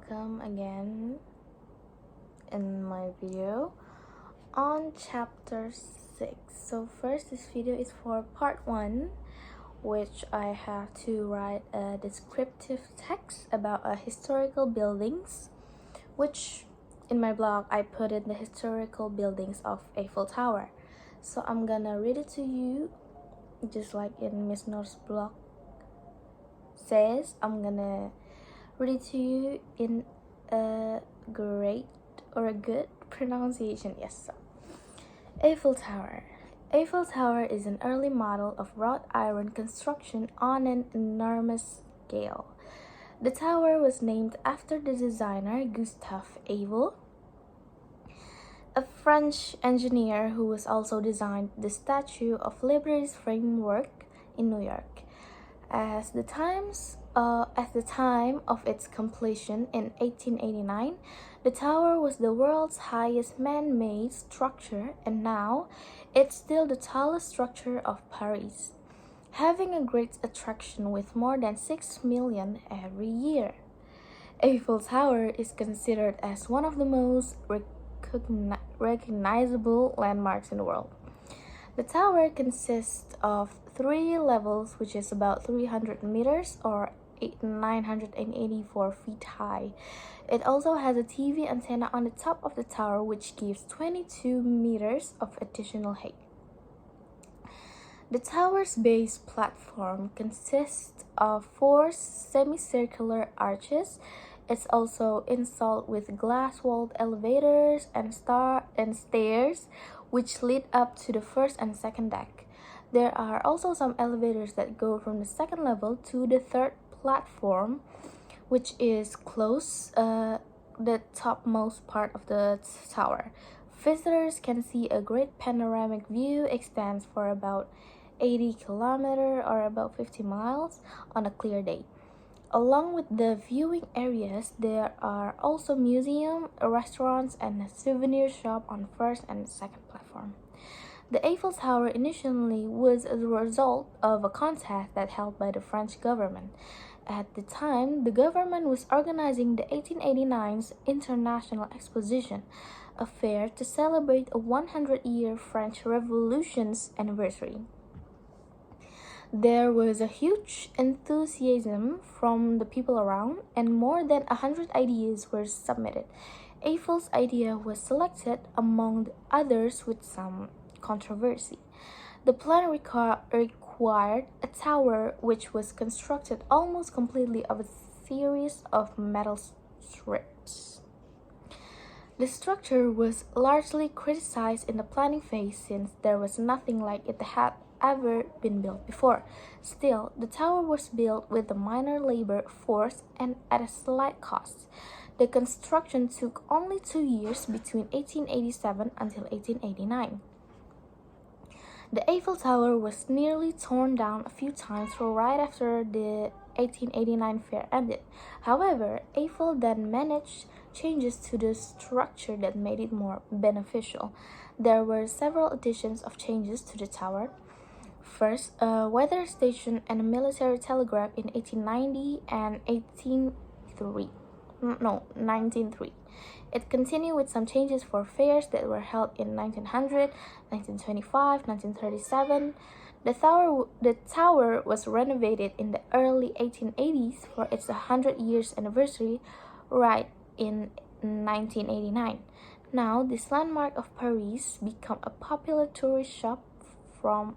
welcome again in my video on chapter 6. So first, this video is for part 1, which I have to write a descriptive text about historical buildings, which in my blog I put in the historical buildings of Eiffel Tower. So I'm gonna read it to you just like in Miss North's blog says. I'm gonna read it to you in a great or a good pronunciation. Yes. Eiffel Tower. Eiffel Tower is an early model of wrought iron construction on an enormous scale. The tower was named after the designer Gustave Eiffel, a French engineer who was also designed the Statue of Liberty's framework in New York. At the time of its completion in 1889, the tower was the world's highest man-made structure, and now it's still the tallest structure of Paris, having a great attraction with more than 6 million every year. Eiffel Tower is considered as one of the most recognizable landmarks in the world. The tower consists of 3 levels, which is about 300 meters or 984 feet high. It also has a TV antenna on the top of the tower, which gives 22 meters of additional height. The tower's base platform consists of 4 semicircular arches. It's also installed with glass-walled elevators and stairs, which lead up to the first and second deck. There are also some elevators that go from the second level to the third platform, which is close the topmost part of the tower. Visitors can see a great panoramic view extends for about 80 kilometers or about 50 miles on a clear day. Along with the viewing areas, there are also museums, restaurants, and a souvenir shop on first and second platform. The Eiffel Tower initially was a result of a contest that held by the French government. At the time, the government was organizing the 1889 International Exposition, a fair to celebrate a 100-year French Revolution's anniversary. There was a huge enthusiasm from the people around, and more than 100 ideas were submitted. Eiffel's idea was selected among the others with some controversy. The plan required a tower which was constructed almost completely of a series of metal strips. The structure was largely criticized in the planning phase since there was nothing like it had ever been built before. Still, the tower was built with a minor labor force and at a slight cost. The construction took only 2 years between 1887 until 1889. The Eiffel Tower was nearly torn down a few times right after the 1889 fair ended. However, Eiffel then managed changes to the structure that made it more beneficial. There were several additions of changes to the tower. First, a weather station and a military telegraph in 1890 and 1903. It continued with some changes for fairs that were held in 1900, 1925, 1937. The tower was renovated in the early 1880s for its 100 years anniversary, right in 1989. Now, this landmark of Paris became a popular tourist stop from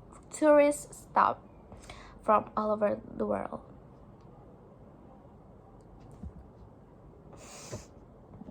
all over the world.